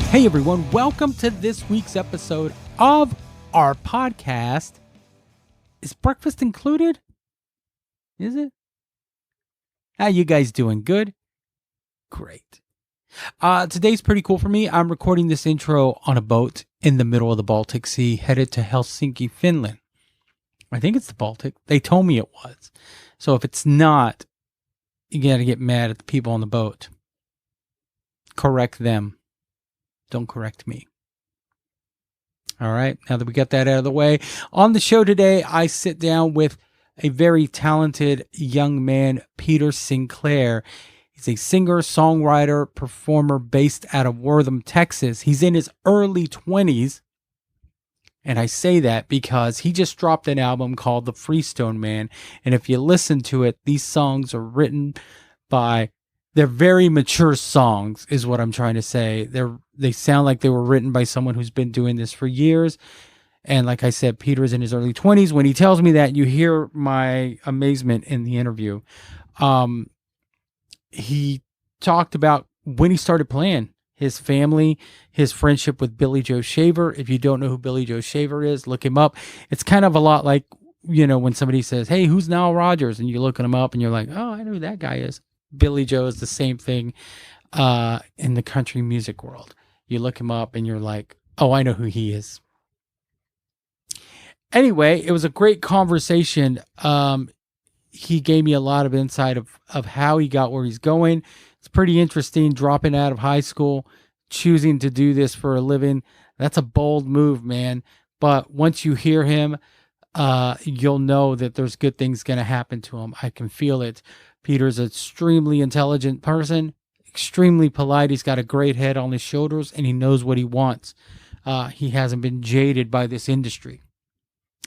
Hey everyone, welcome to this week's episode of our podcast. Is breakfast included? Is it? How you guys doing? Good? Great. Today's pretty cool for me. I'm recording this intro on a boat in the middle of the Baltic Sea, headed to Helsinki, Finland. I think it's the Baltic. They told me it was. So if it's not, you gotta get mad at the people on the boat. Correct them. Don't correct me. All right. Now that we got that out of the way, on the show today, I sit down with a very talented young man, Peter Sinclair. He's a singer, songwriter, performer based out of Wortham, Texas. He's in his early 20s. And I say that because he just dropped an album called The Freestone Man. And if you listen to it, these songs are written by... They're very mature songs, is what I'm trying to say. They sound like they were written by someone who's been doing this for years. And like I said, Peter's in his early 20s. When he tells me that, you hear my amazement in the interview. He talked about when he started playing, his family, his friendship with Billy Joe Shaver. If you don't know who Billy Joe Shaver is, look him up. It's kind of a lot like, you know, when somebody says, hey, who's Nile Rodgers? And you're looking him up and you're like, oh, I know who that guy is. Billy Joe is the same thing in the country music world. You look him up and you're like, oh, I know who he is. Anyway, it was a great conversation. He gave me a lot of insight of how he got where he's going. It's pretty interesting, dropping out of high school, choosing to do this for a living. That's a bold move, man. But once you hear him, you'll know that there's good things going to happen to him. I can feel it. Peter's an extremely intelligent person, extremely polite. He's got a great head on his shoulders, and he knows what he wants. He hasn't been jaded by this industry.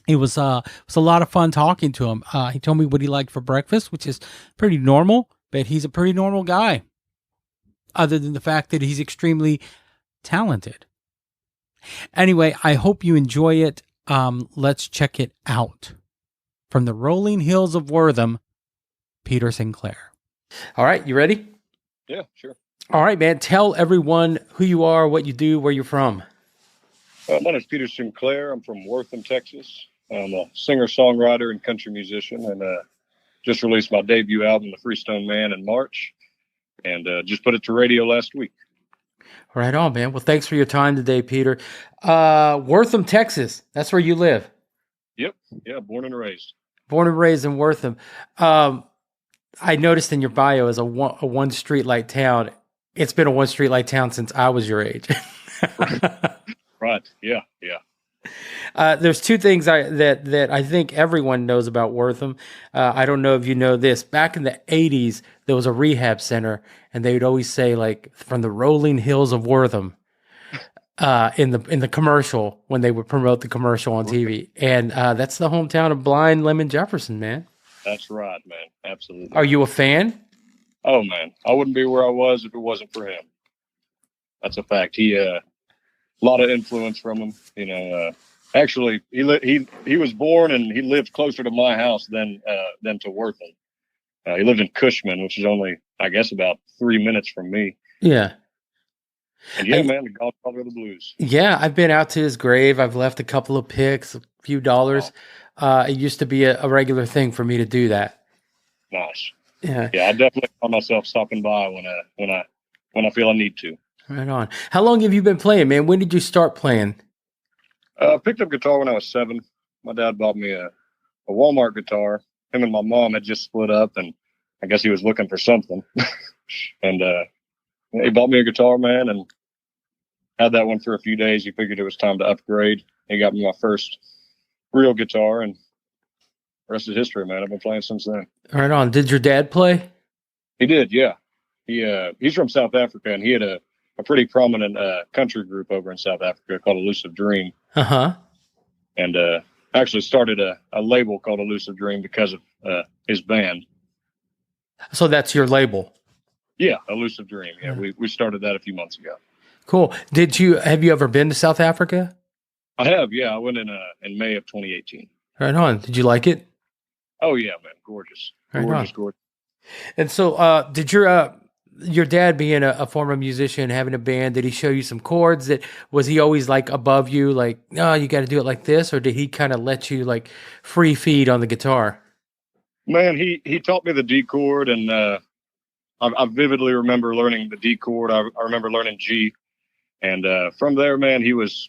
It was a lot of fun talking to him. He told me what he liked for breakfast, which is pretty normal, but he's a pretty normal guy, other than the fact that he's extremely talented. Anyway, I hope you enjoy it. Let's check it out. From the rolling hills of Wortham, Peter Sinclair. All right, you ready? Yeah, sure. All right, man. Tell everyone who you are, what you do, where you're from. My name is Peter Sinclair. I'm from Wortham, Texas. I'm a singer, songwriter, and country musician, and just released my debut album, The Freestone Man, in March, and just put it to radio last week. Right on, man. Well, thanks for your time today, Peter. Wortham, Texas. That's where you live. Yep. Yeah, born and raised. Born and raised in Wortham. I noticed in your bio as a one streetlight town. It's been a one streetlight town since I was your age. Right. Yeah. There's two things that I think everyone knows about Wortham. I don't know if you know this. Back in the 80s, there was a rehab center, and they would always say, like, from the rolling hills of Wortham, in the commercial, when they would promote the commercial on TV. And that's the hometown of Blind Lemon Jefferson, man. That's right, man. Absolutely. Are you a fan? Oh, man. I wouldn't be where I was if it wasn't for him. That's a fact. He a lot of influence from him. You know, actually, he was born and he lived closer to my house than to Wortham. He lived in Cushman, which is only, I guess, about 3 minutes from me. Yeah. And yeah, man, the Godfather of the Blues. Yeah, I've been out to his grave. I've left a couple of pics, a few dollars. It used to be a regular thing for me to do that. Nice. Yeah. Yeah, I definitely find myself stopping by when I feel I need to. Right on. How long have you been playing, man? When did you start playing? I picked up guitar when I was 7. My dad bought me a Walmart guitar. Him and my mom had just split up, and I guess he was looking for something. And he bought me a guitar, man, and had that one for a few days. He figured it was time to upgrade. He got me my first real guitar, and the rest is history, man. I've been playing since then. Right on. Did your dad play? He did, yeah. He's from South Africa, and he had a pretty prominent country group over in South Africa called Elusive Dream. Uh-huh. And actually started a label called Elusive Dream because of his band. So that's your label? Yeah, Elusive Dream. Yeah, we started that a few months ago. Cool. Have you ever been to South Africa? I have, yeah. I went in May of 2018. Right on. Did you like it? Oh yeah, man, gorgeous, Right gorgeous, on. gorgeous. And so, did your your dad being a former musician, having a band, did he show you some chords? That was he always like above you, like, no, you got to do it like this, or did he kind of let you like free feed on the guitar? Man, he taught me the D chord, and I vividly remember learning the D chord. I remember learning G, and from there, man, he was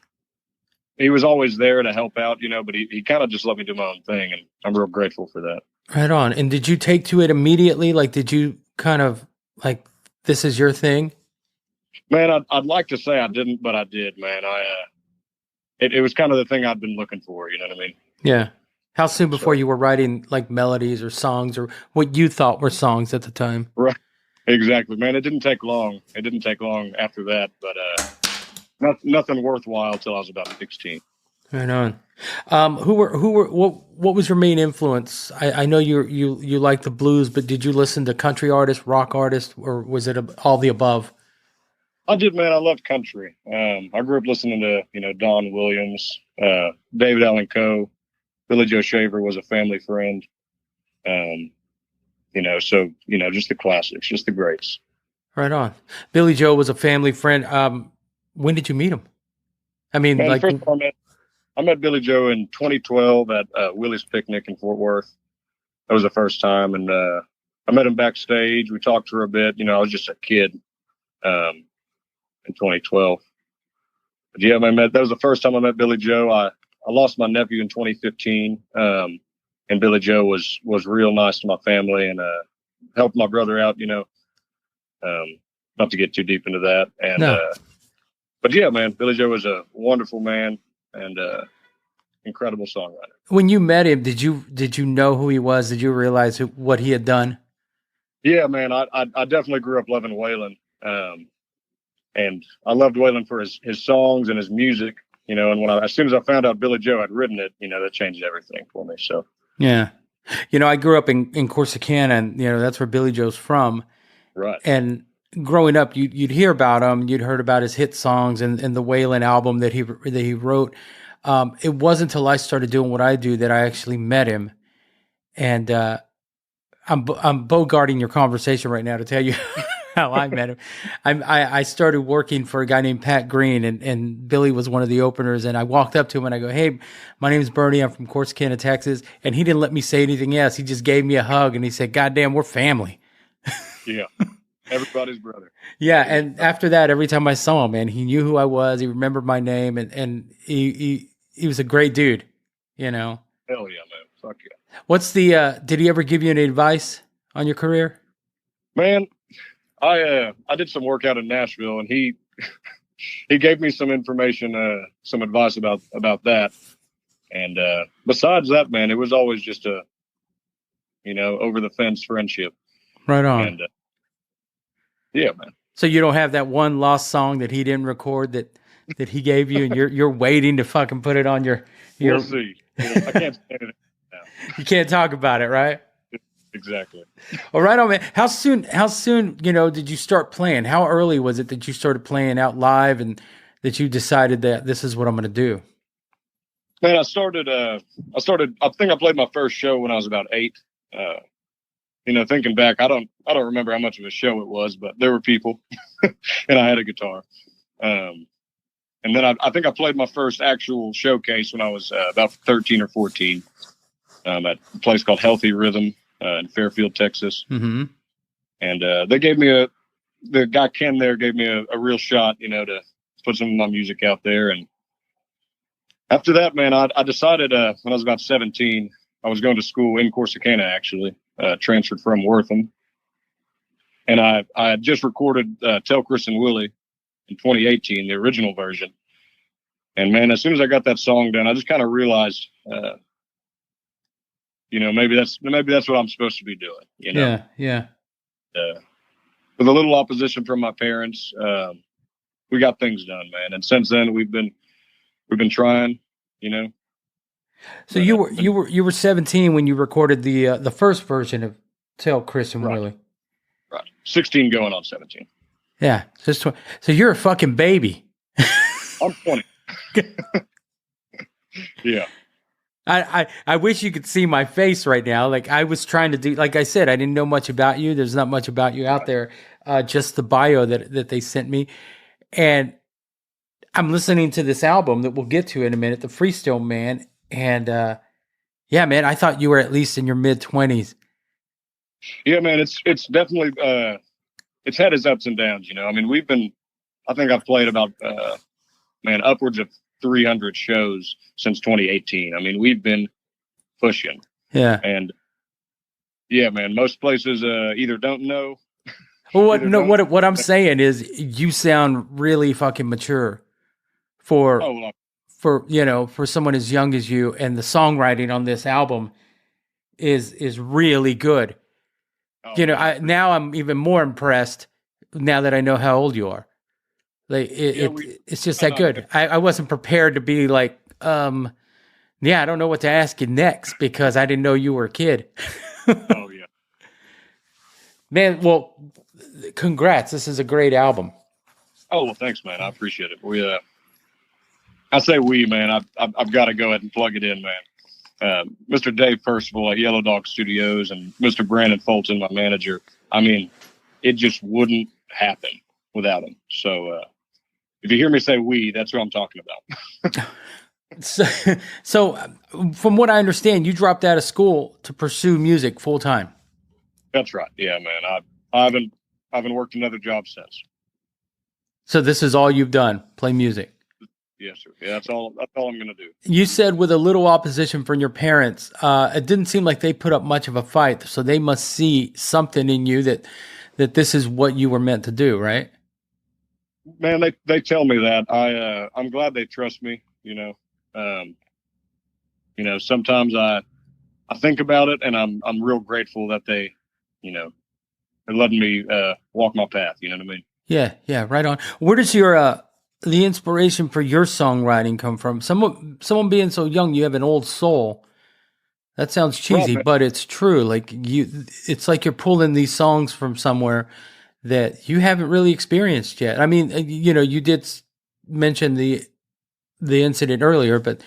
always there to help out, but he kind of just let me do my own thing, and I'm real grateful for that. Right on. And did you take to it immediately? Like, did you kind of like, this is your thing? Man, I'd like to say I didn't, but I did, man. It was kind of the thing I'd been looking for. You know what I mean? Yeah. How soon before you were writing like melodies or songs or what you thought were songs at the time? Right. Exactly, man. It didn't take long. It didn't take long after that, but nothing worthwhile till I was about 16. Right on. What was your main influence? I know you like the blues, but did you listen to country artists, rock artists, or was it all the above? I did, man. I loved country. I grew up listening to, Don Williams, David Allan Coe, Billy Joe Shaver was a family friend. So, just the classics, just the greats. Right on. Billy Joe was a family friend. When did you meet him? I mean, Man, like, first of all, I met Billy Joe in 2012 at Willie's Picnic in Fort Worth. That was the first time, and I met him backstage. We talked for a bit. I was just a kid in 2012. But yeah, that was the first time I met Billy Joe. I lost my nephew in 2015, and Billy Joe was real nice to my family and helped my brother out. Not to get too deep into that, and no. But yeah, man, Billy Joe was a wonderful man and incredible songwriter. When you met him, did you know who he was? Did you realize what he had done? Yeah, man, I definitely grew up loving Waylon, and I loved Waylon for his songs and his music. And as soon as I found out Billy Joe had written it, that changed everything for me. So yeah, I grew up in Corsicana, and that's where Billy Joe's from. Right. And growing up, you'd hear about him, you'd heard about his hit songs and the Waylon album that he wrote. It wasn't until I started doing what I do that I actually met him, and I'm bogarting your conversation right now to tell you how I met him. I started working for a guy named Pat Green, and Billy was one of the openers. And I walked up to him and I go, "Hey, my name is Bernie. I'm from Corsicana, Texas." And he didn't let me say anything else. He just gave me a hug and he said, "Goddamn, we're family." Yeah. Everybody's brother. Yeah, and after that, every time I saw him, man, he knew who I was. He remembered my name, and he was a great dude. Hell yeah, man. Fuck yeah. What's the? Did he ever give you any advice on your career? Man, I did some work out in Nashville, and he gave me some information, some advice about that. And besides that, man, it was always just a over the fence friendship. Right on. And yeah, man. So you don't have that one lost song that he didn't record that he gave you, and you're waiting to fucking put it on your. We'll see. I can't say it now. You can't talk about it, right? Exactly. All right, man. How soon, did you start playing? How early was it that you started playing out live and that you decided that this is what I'm going to do? Man, I think I played my first show when I was about 8. Thinking back, I don't remember how much of a show it was, but there were people and I had a guitar. And then I think I played my first actual showcase when I was about 13 or 14 at a place called Healthy Rhythm in Fairfield, Texas. Mm-hmm. And they gave me the guy Ken there gave me a real shot, to put some of my music out there. And after that, man, I decided when I was about 17, I was going to school in Corsicana, actually, transferred from Wortham. And I had just recorded Tell Chris and Willie in 2018, the original version. And man, as soon as I got that song done, I just kind of realized, maybe that's what I'm supposed to be doing. Yeah. With a little opposition from my parents, we got things done, man. And since then, we've been trying. So you were 17 when you recorded the first version of Tell Chris and Willie. Right. 16 going on 17. Yeah. So you're a fucking baby. I'm 20. Yeah. I wish you could see my face right now. Like I was trying to do, like I said, I didn't know much about you. There's not much about you out there. just the bio that they sent me. And I'm listening to this album that we'll get to in a minute, the Freestone Man. And yeah, man, I thought you were at least in your mid-20s. Yeah, man, it's definitely it's had its ups and downs. I mean, I think I've played about upwards of 300 shows since 2018. I mean, we've been pushing. Yeah. And yeah, man, most places either don't know. Well, what I'm saying is you sound really fucking mature for someone as young as you, and the songwriting on this album is really good. Now I'm even more impressed now that I know how old you are. Like it's just that good. I wasn't prepared to be like, I don't know what to ask you next because I didn't know you were a kid. Oh yeah, man. Well, congrats. This is a great album. Oh well, thanks, man. I appreciate it. I say man. I've got to go ahead and plug it in, man. Mr. Dave Percival at Yellow Dog Studios and Mr. Brandon Fulton, my manager. I mean, it just wouldn't happen without him. So if you hear me say that's who I'm talking about. So from what I understand, you dropped out of school to pursue music full time. That's right. Yeah, man. I haven't worked another job since. So this is all you've done, play music. Yes, sir. Yeah, that's all I'm going to do. You said with a little opposition from your parents, it didn't seem like they put up much of a fight. So they must see something in you that this is what you were meant to do, right? Man, they tell me that. I'm glad they trust me. Sometimes I think about it, and I'm real grateful that they, are letting me walk my path. You know what I mean? Yeah, right on. Where does your the inspiration for your songwriting come from? Someone being so young, you have an old soul. That sounds cheesy, but it's true. Like it's like you're pulling these songs from somewhere that you haven't really experienced yet. I mean, you did mention the incident earlier, but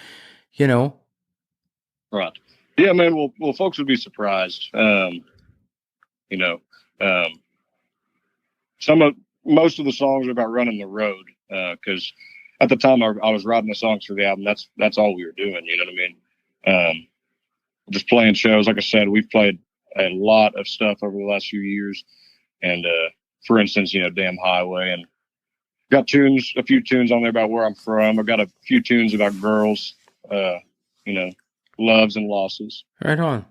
right. Yeah, man. Well, folks would be surprised. Most of the songs are about running the road. Because at the time I was writing the songs for the album. That's all we were doing. You know what I mean? Just playing shows. Like I said, we've played a lot of stuff over the last few years. And for instance, Damn Highway, and got a few tunes on there about where I'm from. I've got a few tunes about girls, loves and losses. Right on.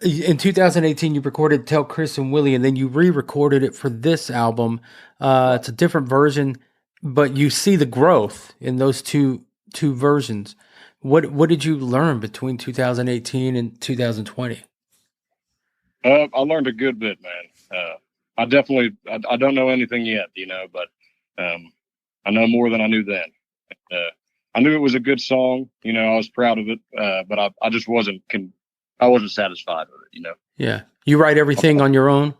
In 2018, you recorded Tell Chris and Willie, and then you re-recorded it for this album. It's a different version, but you see the growth in those two versions. What did you learn between 2018 and 2020? I learned a good bit, man. I don't know anything yet, but I know more than I knew then. I knew it was a good song. I was proud of it, but I just wasn't satisfied with it. Yeah, you write everything on your own.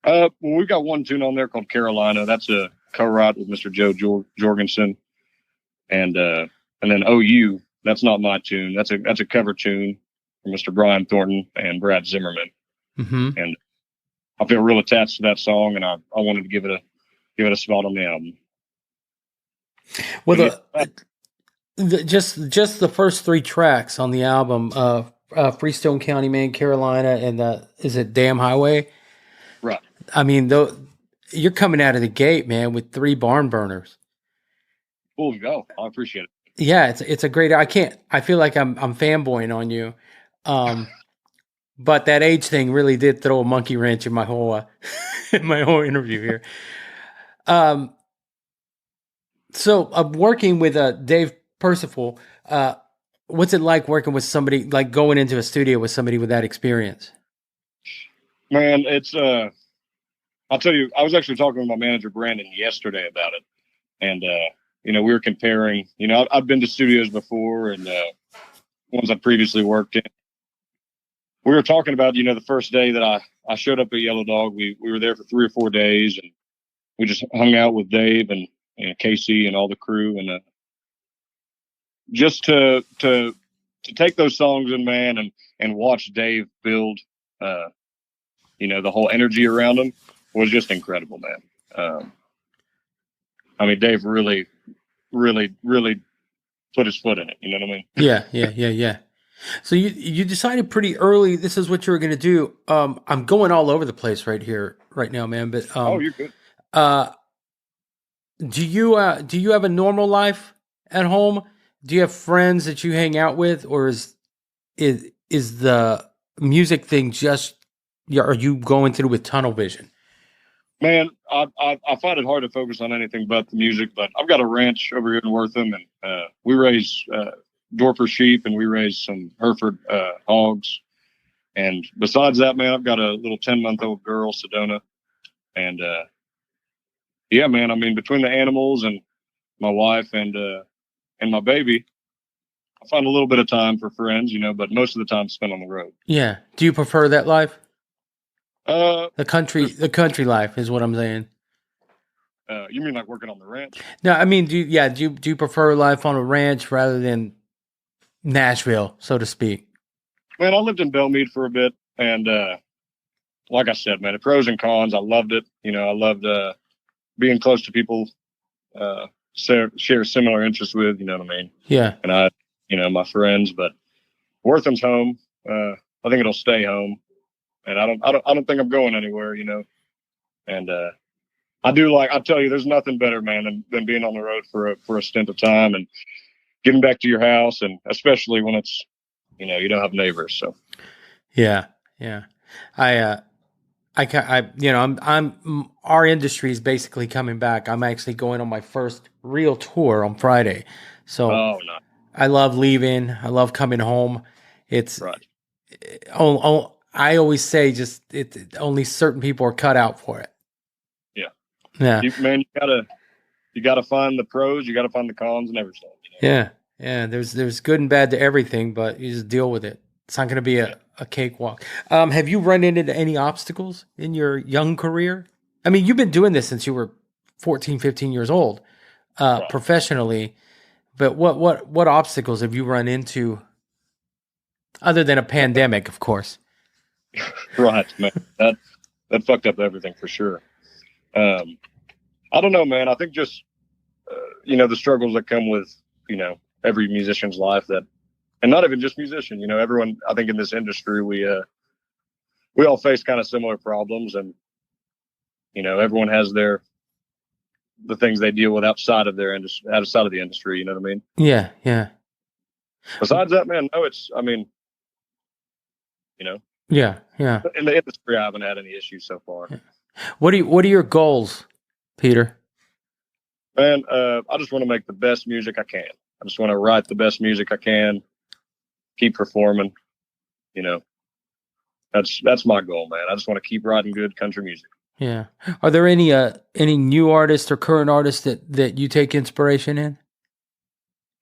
Well, we've got one tune on there called Carolina. That's a co-write with Mr. Joe Jorgensen, and then OU. That's not my tune. That's a cover tune from Mr. Brian Thornton and Brad Zimmerman. Mm-hmm. And I feel real attached to that song, and I wanted to give it a spot on the album. Well, just the first 3 tracks on the album, Freestone County Man, Carolina, and is it Damn Highway? Right. I mean, you're coming out of the gate, man, with 3 barn burners. Well, go. I appreciate it. Yeah, it's a great. I feel like I'm fanboying on you, but that age thing really did throw a monkey wrench in my whole interview here. So I'm working with Dave Percival. What's it like working with somebody, like going into a studio with somebody with that experience? Man, it's I'll tell you, I was actually talking with my manager Brandon yesterday about it, and we were comparing. I've been to studios before, and ones I previously worked in. We were talking about the first day that I showed up at Yellow Dog. We were there for 3 or 4 days, and we just hung out with Dave and Casey and all the crew, and just to take those songs in, man, and watch Dave build, the whole energy around them. was just incredible, man. I mean, Dave really, really, really put his foot in it. You know what I mean? Yeah. So you decided pretty early this is what you were going to do. I'm going all over the place right now, man. But Oh, you're good. do you have a normal life at home? Do you have friends that you hang out with, or is the music thing just? Are you going through with tunnel vision? Man, I find it hard to focus on anything but the music. But I've got a ranch over here in Wortham, and we raise Dorper sheep, and we raise some Hereford hogs. And besides that, man, I've got a little 10-month-old girl, Sedona, and yeah, man. I mean, between the animals and my wife and my baby, I find a little bit of time for friends, but most of the time spent on the road. Yeah. Do you prefer that life? The country life is what I'm saying. You mean like working on the ranch? No, I mean, do you prefer life on a ranch rather than Nashville, so to speak? Man, I lived in Belmead for a bit, and like I said, man, the pros and cons. I loved it. I loved being close to people, share similar interests with. You know what I mean? Yeah. And I, my friends, but Wortham's home. I think it'll stay home, and I don't think I'm going anywhere. And I tell you, there's nothing better, man, than being on the road for a stint of time and getting back to your house, and especially when it's, you don't have neighbors. So, yeah. Our industry is basically coming back. I'm actually going on my first real tour on Friday. So, no. I love leaving. I love coming home. It's right. I always say only certain people are cut out for it. Yeah. You gotta find the pros, you gotta find the cons and everything. Yeah. There's good and bad to everything, but you just deal with it. It's not going to be a cakewalk. Have you run into any obstacles in your young career? I mean, you've been doing this since you were 14, 15 years old, right. Professionally. But what obstacles have you run into other than a pandemic, of course? Right, man. That fucked up everything for sure. I don't know, man. I think just, the struggles that come with, every musician's life and not even just musician, everyone, I think in this industry, we all face kind of similar problems, and, everyone has the things they deal with outside of the industry. You know what I mean? Yeah. Besides that, man, no, Yeah. In the industry, I haven't had any issues so far. Yeah. What are your goals, Peter? Man, I just want to make the best music I can. I just want to write the best music I can, keep performing. That's my goal, man. I just want to keep writing good country music. Yeah. Are there any new artists or current artists that you take inspiration in?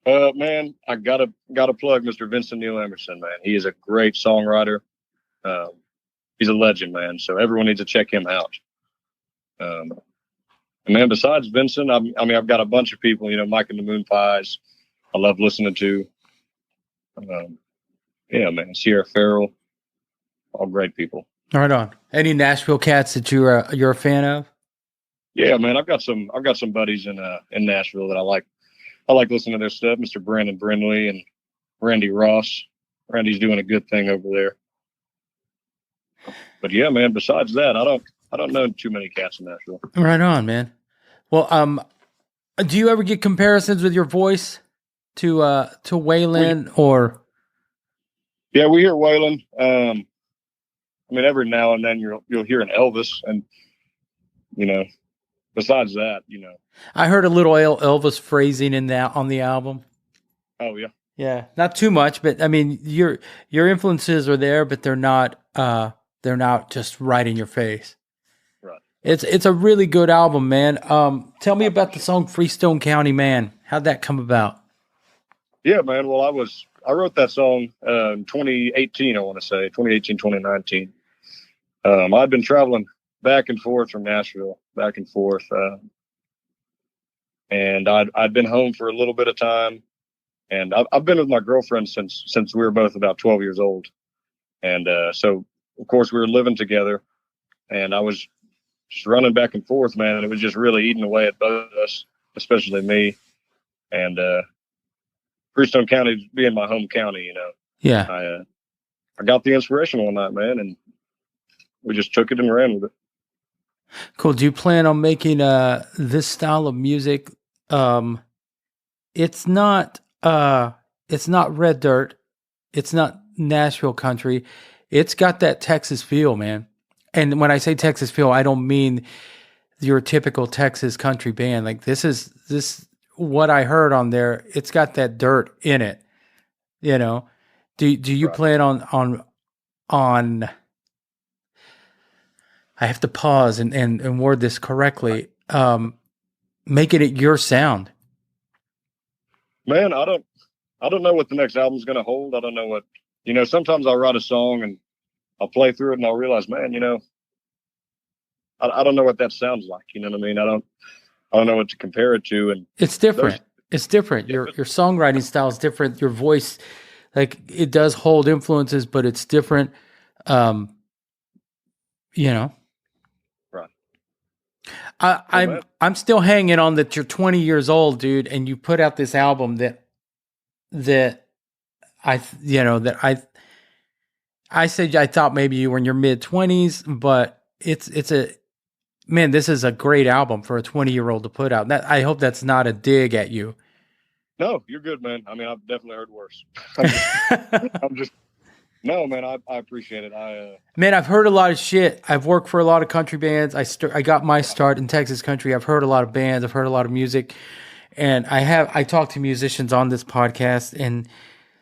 Man, I gotta plug Mr. Vincent Neil Emerson, man. He is a great songwriter. He's a legend, man. So everyone needs to check him out. And man, besides Vincent, I've got a bunch of people, Mike and the Moon Pies, I love listening to. Yeah, man, Sierra Farrell, all great people. Right on. Any Nashville cats that you're a fan of? Yeah, man, I've got some buddies in Nashville that I like. I like listening to their stuff. Mr. Brandon Brindley and Randy Ross. Randy's doing a good thing over there. But yeah, man, besides that, I don't know too many cats in Nashville. Right on, man. Well, do you ever get comparisons with your voice to Waylon or? Yeah, we hear Waylon. Every now and then you'll hear an Elvis, and besides that, I heard a little Elvis phrasing on the album. Oh yeah. Yeah, not too much, but I mean, your influences are there, but they're not just right in your face. Right. It's a really good album, man. Tell me about the song "Freestone County Man." How'd that come about? Yeah, man. Well, I wrote that song in 2018. I want to say 2018, 2019. I'd been traveling back and forth from Nashville, and I'd been home for a little bit of time, and I've been with my girlfriend since we were both about 12 years old, and so of course we were living together, and I was just running back and forth, man. And it was just really eating away at both of us, especially me. And Freestone County being my home county, you know. Yeah. I got the inspiration one night, man, and we just took it and ran with it. Cool. Do you plan on making this style of music? It's not red dirt. It's not Nashville country. It's got that Texas feel, man. And when I say Texas feel, I don't mean your typical Texas country band. Like this what I heard on there. It's got that dirt in it. You know. Do you plan on I have to pause and word this correctly. Making it your sound. Man, I don't know what the next album's going to hold. I don't know what, you know, sometimes I'll write a song and I'll play through it and I'll realize, man, you know, I don't know what that sounds like. You know what I mean? I don't know what to compare it to. And it's different. It's different. Your songwriting style is different. Your voice, like it does hold influences, but it's different. You know, right. I'm still hanging on that you're 20 years old, dude, and you put out this album that I said I thought maybe you were in your mid 20s, but it's a man. This is a great album for a 20-year-old to put out. That I hope that's not a dig at you. No, you're good, man. I mean, I've definitely heard worse. No, man, I appreciate it. Man, I've heard a lot of shit. I've worked for a lot of country bands. I got my start in Texas country. I've heard a lot of bands. I've heard a lot of music, and I talk to musicians on this podcast, and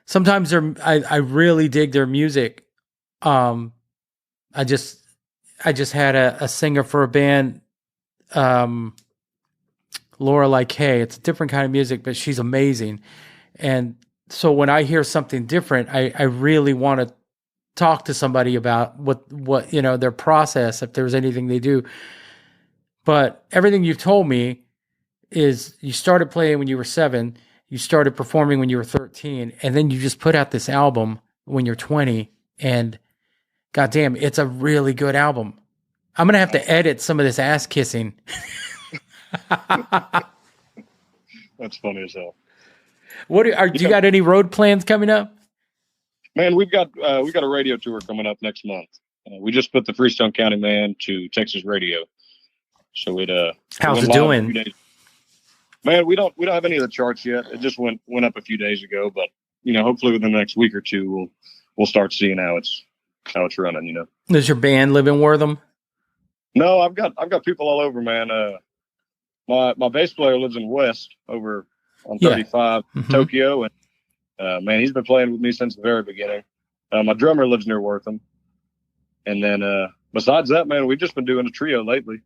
sometimes I really dig their music. I just had a singer for a band, Lorelei K. It's a different kind of music, but she's amazing. And so when I hear something different, I really want to talk to somebody about what you know, their process, if there's anything they do. But everything you've told me is you started playing when you were 7, you started performing when you were 13, and then you just put out this album when you're 20, and goddamn, it's a really good album. I'm going to have to edit some of this ass kissing. That's funny as hell. Do you got any road plans coming up? Man, we got a radio tour coming up next month. We just put the Freestone County Man to Texas radio. So how's it doing? Man, we don't have any of the charts yet. It just went up a few days ago, but you know, hopefully within the next week or two we'll start seeing how it's running, you know. Does your band live in Wortham? No, I've got people all over, man. My bass player lives in West over on 35 Tokyo, and man, he's been playing with me since the very beginning. My drummer lives near Wortham, and then besides that, man, we've just been doing a trio lately.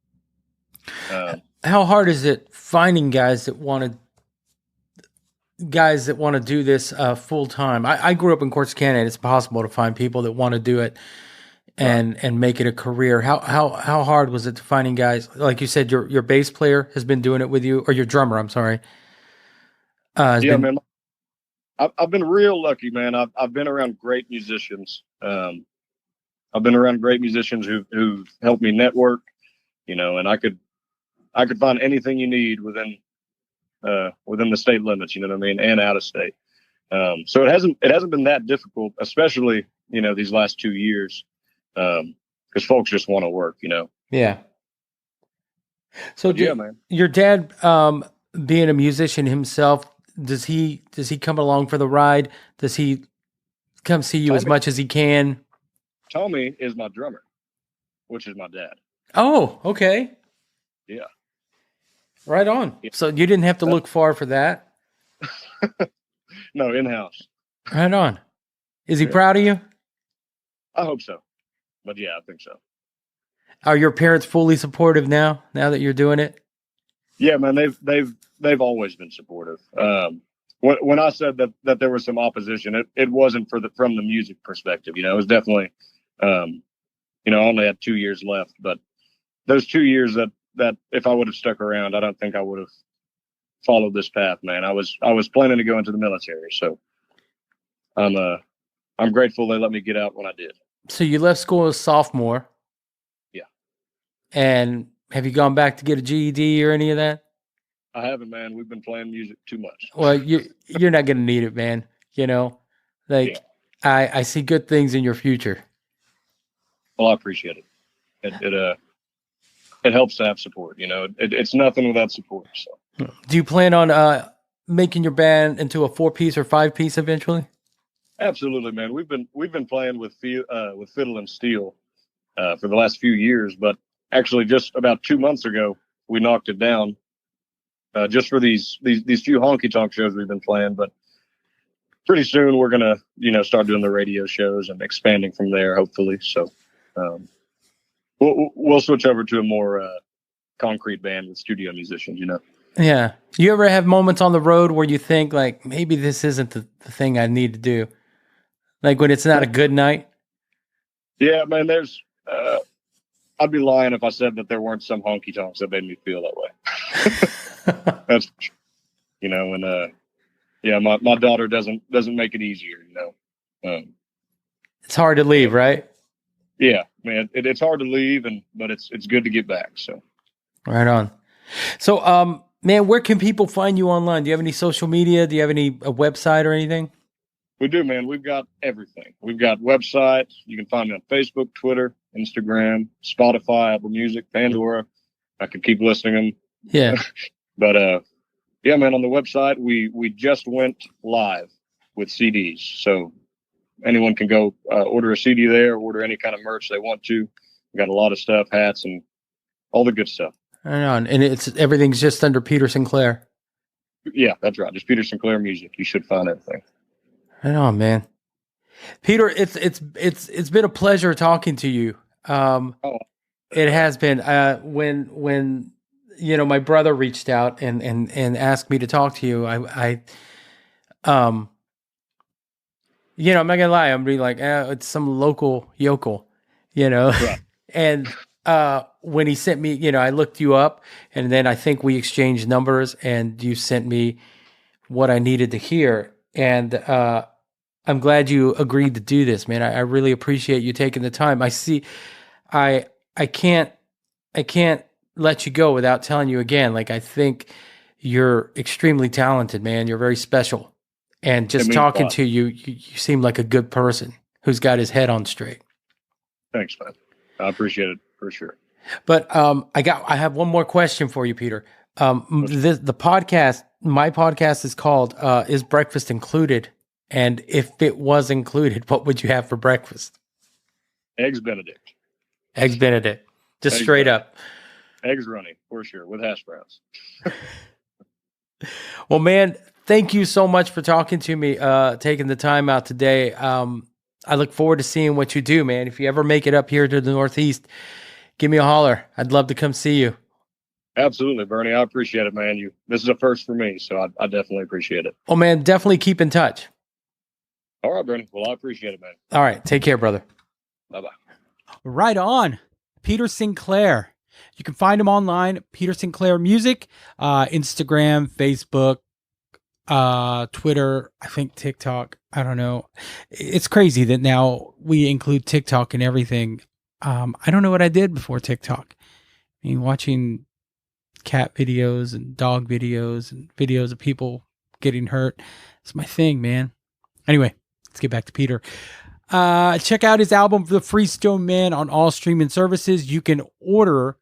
How hard is it finding guys that want to do this full time? I grew up in Corsicana, and it's possible to find people that want to do it and make it a career. How hard was it to finding guys? Like you said, your bass player has been doing it with you, or your drummer, I'm sorry. Man, I've been real lucky, man. I've been around great musicians. I've been around great musicians who helped me network, you know, and I could find anything you need within the state limits, you know what I mean, and out of state. So it hasn't been that difficult, especially, you know, these last 2 years, because folks just want to work, you know. Yeah. So man. Your dad, being a musician himself, does he come along for the ride? Does he come see you as much as he can? Tommy is my drummer, which is my dad. Oh, okay. Yeah. Right on. Yeah. So you didn't have to look far for that? No, in-house. Right on. Is he proud of you? I hope so. But yeah, I think so. Are your parents fully supportive now that you're doing it? Yeah, man, they've always been supportive. When I said that there was some opposition, it wasn't from the music perspective. You know, it was definitely, you know, I only had 2 years left, but those 2 years that if I would have stuck around, I don't think I would have followed this path, man. I was planning to go into the military, so I'm grateful they let me get out when I did. So you left school as a sophomore. Yeah. And Have you gone back to get a GED or any of that? I haven't, man. We've been playing music too much. Well, you're not going to need it, man. You know, like I see good things in your future. Well, I appreciate it. It helps to have support. You know, it's nothing without support. So, do you plan on making your band into a 4-piece or 5-piece eventually? absolutely, man. We've been playing with fiddle and steel for the last few years, but actually, just about 2 months ago, we knocked it down just for these few honky tonk shows we've been playing. But pretty soon, we're gonna start doing the radio shows and expanding from there, hopefully. So. We'll switch over to a more concrete band with studio musicians, Yeah. You ever have moments on the road where you think like maybe this isn't the thing I need to do? Like when it's not a good night? Yeah, man, I'd be lying if I said that there weren't some honky tonks that made me feel that way. That's, and yeah, my daughter doesn't make it easier, It's hard to leave, right? Yeah, man, it's hard to leave, but it's good to get back. So, right on. So, man, where can people find you online? Do you have any social media? Do you have a website or anything? We do, man. We've got everything. We've got websites. You can find me on Facebook, Twitter, Instagram, Spotify, Apple Music, Pandora. I could keep listing them. Yeah. But yeah, man, on the website, we just went live with CDs, so. Anyone can go order a CD there, order any kind of merch they want to. We got a lot of stuff, hats, and all the good stuff. Right on. And everything's just under Peter Sinclair. Yeah, that's right. Just Peter Sinclair music. You should find everything. Right on, man. Peter, it's been a pleasure talking to you. It has been. When my brother reached out and asked me to talk to you, I'm not gonna lie. I'm be like, it's some local yokel, Right. And when he sent me, I looked you up, and then I think we exchanged numbers, and you sent me what I needed to hear. And I'm glad you agreed to do this, man. I really appreciate you taking the time. I can't let you go without telling you again. Like, I think you're extremely talented, man. You're very special. And just talking to you, you seem like a good person who's got his head on straight. Thanks, man. I appreciate it for sure. But I have one more question for you, Peter. The podcast, my podcast is called "Is Breakfast Included?" And if it was included, what would you have for breakfast? Eggs Benedict. Eggs Benedict, just eggs straight up. Eggs running for sure with hash browns. Well, man. Thank you so much for talking to me, taking the time out today. I look forward to seeing what you do, man. If you ever make it up here to the Northeast, give me a holler. I'd love to come see you. Absolutely, Bernie. I appreciate it, man. This is a first for me, so I definitely appreciate it. Oh, man, definitely keep in touch. All right, Bernie. Well, I appreciate it, man. All right. Take care, brother. Bye-bye. Right on. Peter Sinclair. You can find him online, Peter Sinclair Music, Instagram, Facebook, Twitter, I think TikTok. I don't know. It's crazy that now we include TikTok and everything. I don't know what I did before TikTok. I mean, watching cat videos and dog videos and videos of people getting hurt. It's my thing, man. Anyway, let's get back to Peter. Check out his album, The Freestone Man, on all streaming services. You can order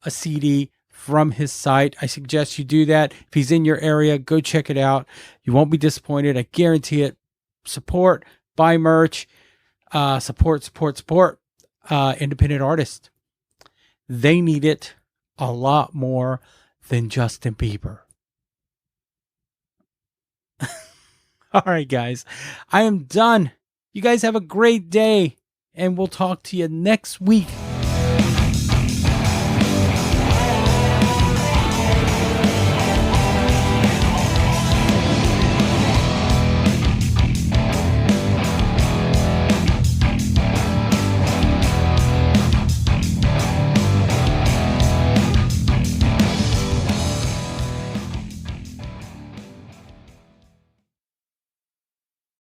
a CD from his site. I suggest you do that. If he's in your area, go check it out. You won't be disappointed. I guarantee it. Support, buy merch, support independent artists. They need it a lot more than Justin Bieber. All right, guys. I am done. You guys have a great day, and we'll talk to you next week.